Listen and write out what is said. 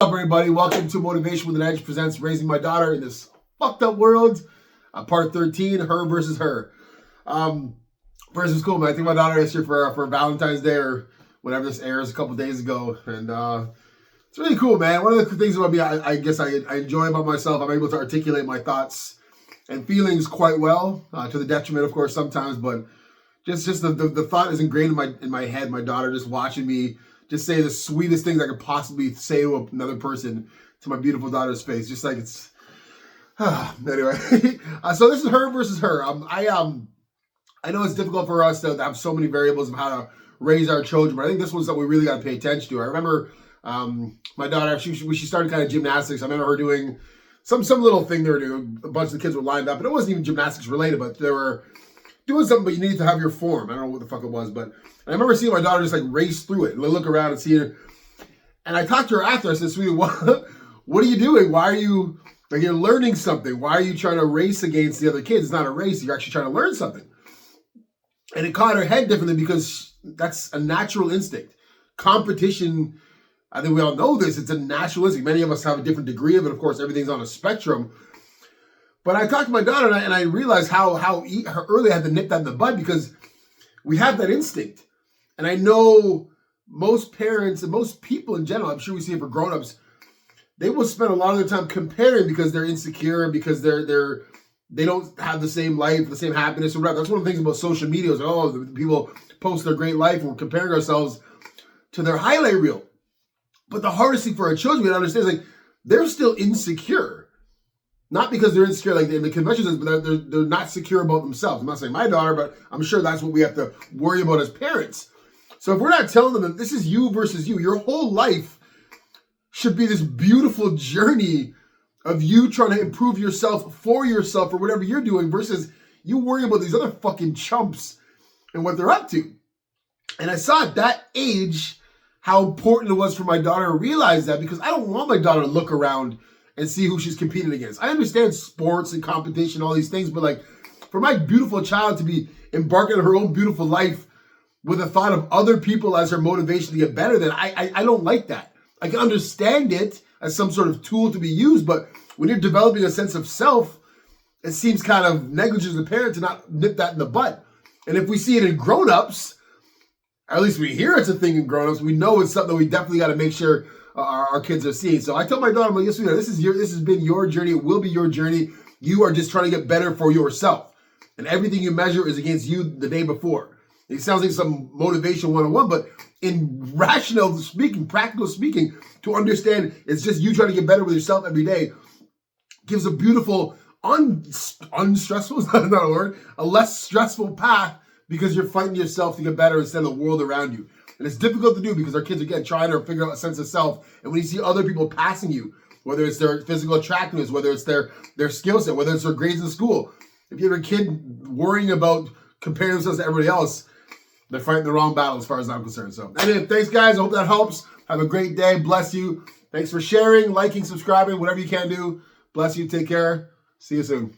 What's up, everybody? Welcome to Motivation with an Edge presents Raising My Daughter in This Fucked Up World, part 13, Her versus Her. First, it's cool, man. I think my daughter is here for Valentine's Day or whenever this airs a couple days ago, and it's really cool, man. One of the things about me, I guess I enjoy about myself, I'm able to articulate my thoughts and feelings quite well, to the detriment, of course, sometimes, but just the thought is ingrained in my head. My daughter just watching me just say the sweetest things I could possibly say to another person, to my beautiful daughter's face. Just like it's, anyway. So this is Her versus Her. I know it's difficult for us to have so many variables of how to raise our children, but I think this one's something we really got to pay attention to. I remember my daughter, when she started kind of gymnastics, I remember her doing some little thing they were doing. A bunch of the kids were lined up, and it wasn't even gymnastics related, but they were doing something, but you needed to have your form. I don't know what the fuck it was, but I remember seeing my daughter just like race through it and look around and see her. And I talked to her after. I said, "Sweetie, what are you doing? Why are you, like, you're learning something? Why are you trying to race against the other kids? It's not a race. You're actually trying to learn something." And it caught her head differently because that's a natural instinct. Competition, I think we all know this. It's a natural instinct. Many of us have a different degree of it. Of course, everything's on a spectrum. But I talked to my daughter and I realized how early I had to nip that in the bud, because we have that instinct. And I know most parents and most people in general, I'm sure we see it for grown-ups, they will spend a lot of their time comparing because they're insecure, because they don't have the same life, the same happiness or whatever. That's one of the things about social media is, the people post their great life and we're comparing ourselves to their highlight reel. But the hardest thing for our children to understand is, like, they're still insecure. Not because they're insecure like in the convention says, but they're not secure about themselves. I'm not saying my daughter, but I'm sure that's what we have to worry about as parents. So if we're not telling them that this is you versus you, your whole life should be this beautiful journey of you trying to improve yourself for yourself or whatever you're doing, versus you worrying about these other fucking chumps and what they're up to. And I saw at that age how important it was for my daughter to realize that, because I don't want my daughter to look around and see who she's competing against. I understand sports and competition, all these things, but like, for my beautiful child to be embarking on her own beautiful life with the thought of other people as her motivation to get better, then I don't like that. I can understand it as some sort of tool to be used, but when you're developing a sense of self, it seems kind of negligent as a parent to not nip that in the bud. And if we see it in grown-ups, or at least we hear it's a thing in grown-ups, we know it's something that we definitely got to make sure our kids are seeing. So I tell my daughter, yes, this has been your journey. It will be your journey. You are just trying to get better for yourself. And everything you measure is against you the day before. It sounds like some motivation 101, but in rational speaking, practical speaking, to understand it's just you trying to get better with yourself every day gives a beautiful, unstressful, is not a word, a less stressful path, because you're fighting yourself to get better instead of the world around you. And it's difficult to do because our kids are, again, trying to figure out a sense of self. And when you see other people passing you, whether it's their physical attractiveness, whether it's their skill set, whether it's their grades in school, if you have a kid worrying about comparing themselves to everybody else, they're fighting the wrong battle as far as I'm concerned. So anyway, thanks, guys. I hope that helps. Have a great day. Bless you. Thanks for sharing, liking, subscribing, whatever you can do. Bless you. Take care. See you soon.